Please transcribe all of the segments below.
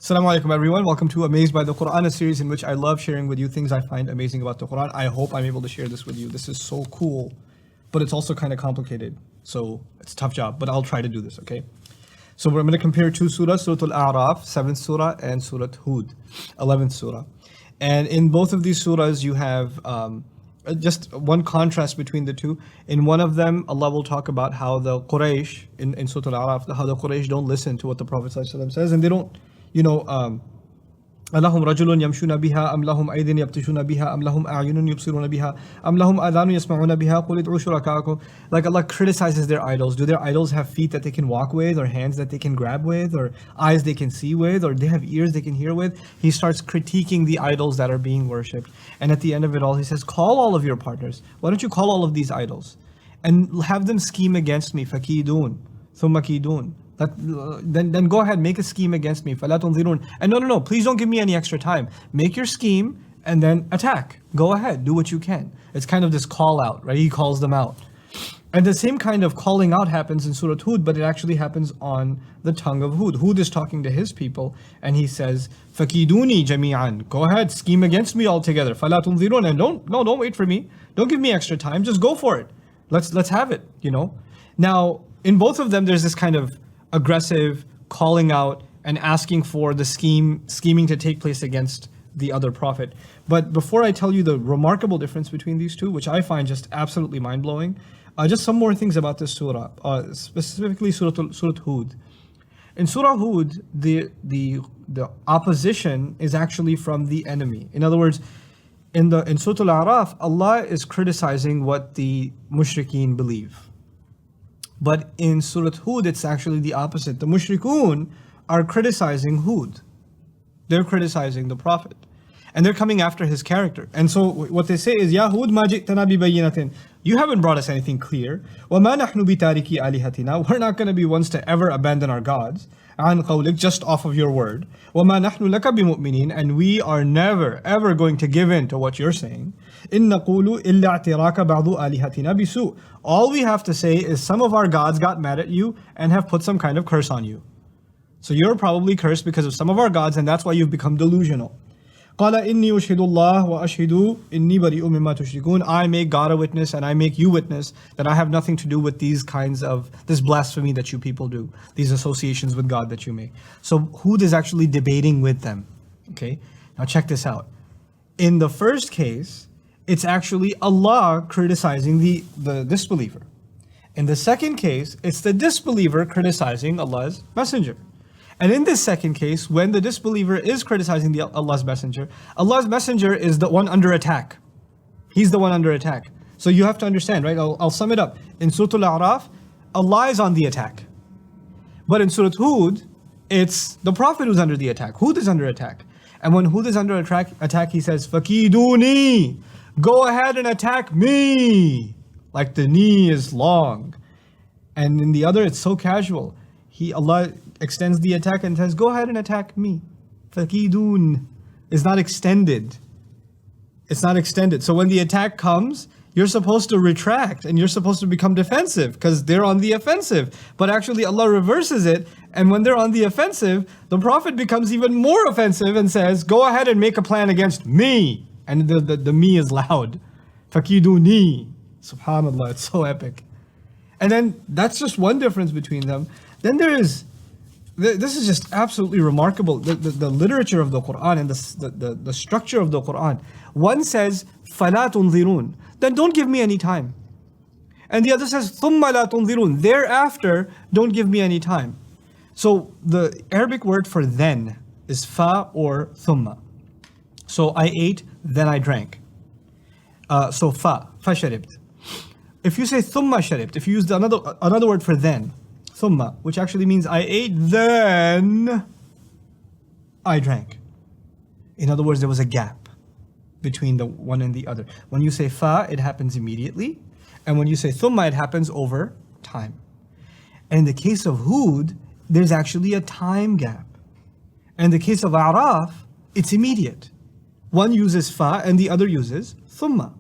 Assalamu alaikum everyone, welcome to Amazed by the Quran, a series in which I love sharing with you things I find amazing about the Quran. I hope I'm able to share this with you. This is so cool, but it's also kind of complicated. So it's a tough job, but I'll try to do this, okay? So we're going to compare two surahs, Surah Al-Araf, 7th surah, and Surah Hud, 11th surah. And in both of these surahs you have just one contrast between the two. In one of them, Allah will talk about how the Quraysh, in Surah Al-Araf, how the Quraysh don't listen to what the Prophet ﷺ says, and they don't, Allahum rajulun yamshuna biha, am lahum aydin yabtishuna biha, am lahum a'yunun yubsiruna biha, am lahum adhanu yasma'una biha, qul id'u shuraka'akum. Like Allah criticizes their idols. Do their idols have feet that they can walk with, or hands that they can grab with, or eyes they can see with, or they have ears they can hear with? He starts critiquing the idols that are being worshipped. And at the end of it all, he says, call all of your partners. Why don't you call all of these idols? And have them scheme against me. Fakidun, thumma kidun. Then go ahead, make a scheme against me. فَلَا تُنْظِرُونَ. And no, please don't give me any extra time. Make your scheme and then attack. Go ahead, do what you can. It's kind of this call out, right? He calls them out. And the same kind of calling out happens in Surah Hud, but it actually happens on the tongue of Hud. Hud is talking to his people and he says, فَكِيدُونِي جَمِيعًا. Go ahead, scheme against me altogether. فَلَا تُنْظِرُونَ. And don't wait for me. Don't give me extra time. Just go for it. Let's have it, Now, in both of them, there's this kind of aggressive calling out and asking for the scheming to take place against the other prophet. But before I tell you the remarkable difference between these two, which I find just absolutely mind-blowing, just some more things about this surah, specifically Surah Hud. In Surah Hud, the opposition is actually from the enemy. In other words, in Surah Al-Araf, Allah is criticizing what the mushrikeen believe. But in Surah Hud, it's actually the opposite. The mushrikun are criticizing Hud. They're criticizing the Prophet. And they're coming after his character. And so what they say is, Ya Hud ma ji'tana bi bayyinatin. You haven't brought us anything clear. وَمَا نَحْنُ بِتَارِكِ آلِهَتِنَا. We're not going to be ones to ever abandon our gods. عَنْ قَوْلِكَ. Just off of your word. وَمَا نَحْنُ لَكَ بِمُؤْمِنِينَ. And we are never, ever going to give in to what you're saying. إِن نَقُولُ إِلَّا اعْتِرَاكَ بَعْضُ آلِهَتِنَا بِسُوءٍ. All we have to say is some of our gods got mad at you and have put some kind of curse on you. So you're probably cursed because of some of our gods, and that's why you've become delusional. قَالَ إِنِّي أُشْهِدُ اللَّهَ وَأَشْهِدُ إِنِّي بَرِيءٌ مِّمَّا تُشْرِكُونَ. I make God a witness and I make you witness that I have nothing to do with these kinds of, this blasphemy that you people do, these associations with God that you make. So Hud is actually debating with them. Okay, now check this out. In the first case, it's actually Allah criticizing the disbeliever. In the second case, it's the disbeliever criticizing Allah's messenger. And in this second case, when the disbeliever is criticizing Allah's messenger is the one under attack. He's the one under attack. So you have to understand, right? I'll sum it up. In Surah Al-Araf, Allah is on the attack. But in Surah Hud, it's the Prophet who's under the attack. Hud is under attack. And when Hud is under attack, he says, فَكِيدُونِي. Go ahead and attack me. Like the knee is long. And in the other, it's so casual. Allah extends the attack and says, go ahead and attack me. Fakidun is not extended. It's not extended. So when the attack comes, you're supposed to retract and you're supposed to become defensive because they're on the offensive. But actually Allah reverses it, and when they're on the offensive, the Prophet becomes even more offensive and says, go ahead and make a plan against me. And the me is loud. Fakiduni. Subhanallah, it's so epic. And then that's just one difference between them. Then this is just absolutely remarkable, the literature of the Quran and the structure of the Quran. One says, فَلَا تُنْظِرُونَ. Then don't give me any time. And the other says, ثُمَّ لَا تُنْظِرُونَ. Thereafter, don't give me any time. So the Arabic word for then is fa or thumma. So I ate, then I drank. So فَشَرِبْت. If you say thumma sharibt, if you use another word for then, thumma, which actually means I ate, then I drank. In other words, there was a gap between the one and the other. When you say fa, it happens immediately. And when you say thumma, it happens over time. And in the case of Hud, there's actually a time gap. And in the case of Araf, it's immediate. One uses fa and the other uses thumma.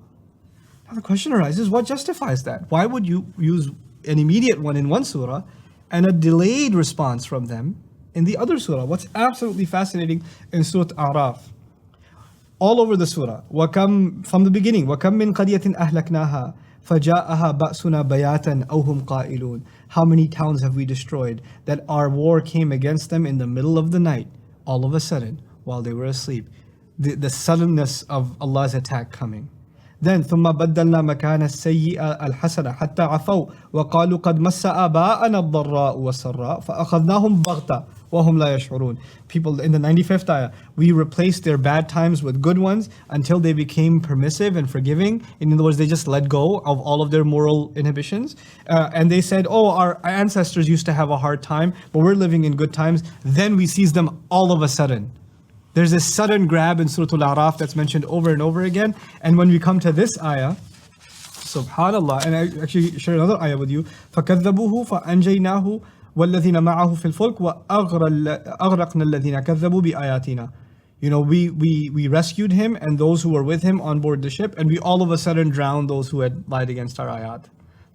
Now the question arises, what justifies that? Why would you use an immediate one in one surah and a delayed response from them in the other surah. What's absolutely fascinating in Surah Araf, all over the surah, وَكَمْ, from the beginning, وَكَمْ مِنْ قَرْيَةٍ أَهْلَكْنَاهَا فَجَاءَهَا بَأْسُنَا بَيَاتًا أَوْ هُمْ قَائِلُونَ. How many towns have we destroyed that our war came against them in the middle of the night, all of a sudden, while they were asleep. The suddenness of Allah's attack coming. Then ثُمَّ بَدَّلْنَا مَكَانَ السَّيِّئَةَ الْحَسَنَةَ حَتَّى عَفَوْا وَقَالُوا قَدْ مَسَّ آبَاءَنَا الضَّرَّاءُ وَالسَّرَّاءُ فَأَخَذْنَاهُمْ بَغْتَةً وَهُمْ لَا يَشْعُرُونَ. People, in the 95th ayah, we replaced their bad times with good ones until they became permissive and forgiving. In other words, they just let go of all of their moral inhibitions. And they said, oh, our ancestors used to have a hard time, but we're living in good times. Then we seized them all of a sudden. There's this sudden grab in Surah Al-Araf that's mentioned over and over again. And when we come to this ayah, subhanallah, and I actually share another ayah with you, فَكَذَّبُوهُ فَأَنْجَيْنَاهُ وَالَّذِينَ مَعَهُ فِي الْفُلْكِ وَأَغْرَقْنَا الَّذِينَ كَذَّبُوا بِآيَاتِنَا. You know, we rescued him and those who were with him on board the ship, and we all of a sudden drowned those who had lied against our ayat.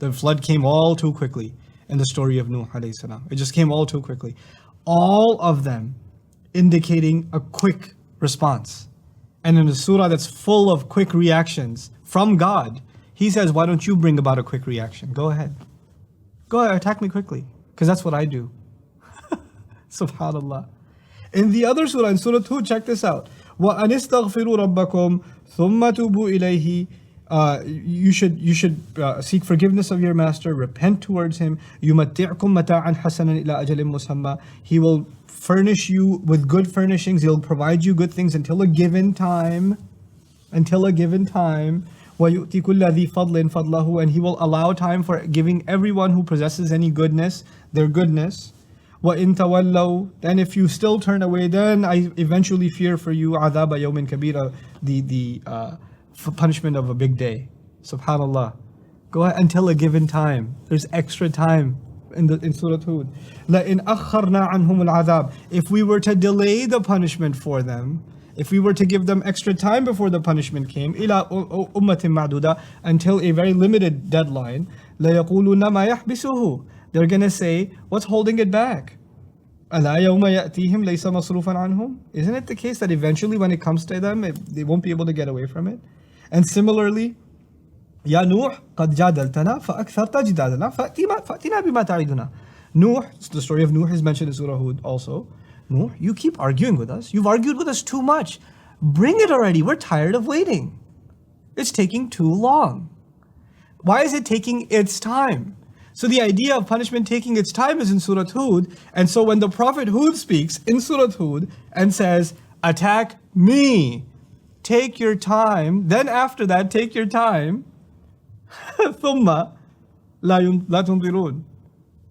The flood came all too quickly in the story of Nuh alayhi salam. It just came all too quickly. All of them indicating a quick response. And in a surah that's full of quick reactions from God, He says, why don't you bring about a quick reaction? Go ahead. Go ahead, attack me quickly. Because that's what I do. Subhanallah. In the other surah, in Surah Hud, check this out. وَأَنِ اسْتَغْفِرُوا رَبَّكُمْ ثُمَّ تُوبُوا إِلَيْهِ. You should seek forgiveness of your master, repent towards him. يُمَتِّعْكُمْ مَتَاعًا حَسَنًا إِلَىٰ أَجَلٍ مُسَمَّى. He will furnish you with good furnishings. He'll provide you good things until a given time. Until a given time. وَيُؤْتِ كُلَّ ذِي فَضْلٍ فَضْلَهُ. And he will allow time for giving everyone who possesses any goodness their goodness. وَإِن تَوَلَّوْا. Then if you still turn away, then I eventually fear for you عَذَابَ يَوْمٍ كَبِيرًا. The punishment of a big day. Subhanallah. Go ahead until a given time. There's extra time in Surah Hud. لَإِنْ أَخَّرْنَا عَنْهُمُ الْعَذَابِ. If we were to delay the punishment for them, if we were to give them extra time before the punishment came, إِلَىٰ أُمَّةٍ مَعْدُودَةٍ, until a very limited deadline, لَيَقُولُونَ مَا يَحْبِسُهُ. They're going to say, what's holding it back? أَلَا يَوْمَ يَأْتِيهِمْ لَيْسَ مَصْرُوفًا عَنْهُمْ. Isn't it the case that eventually when it comes to them, they won't be able to get away from it? And similarly, يَا نُوحْ قَدْ جَادَلْتَنَا فَأَكْثَرْتَ جِدَالَنَا فَأْتِنَا بِمَا تَعِدُنَا. Nuh, the story of Nuh is mentioned in Surah Hud also. Nuh, you keep arguing with us. You've argued with us too much. Bring it already. We're tired of waiting. It's taking too long. Why is it taking its time? So the idea of punishment taking its time is in Surah Hud. And so when the Prophet Hud speaks in Surah Hud and says, attack me, take your time, then after that, take your time, ثُمَّ لَا تُنْظِرُونَ.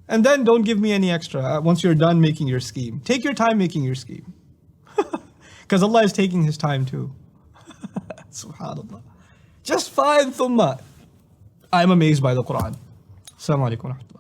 And then don't give me any extra once you're done making your scheme. Take your time making your scheme. Because Allah is taking His time too. Subhanallah. Just fine, thumma. I'm amazed by the Quran. Assalamu alaikum wa rahmatullah.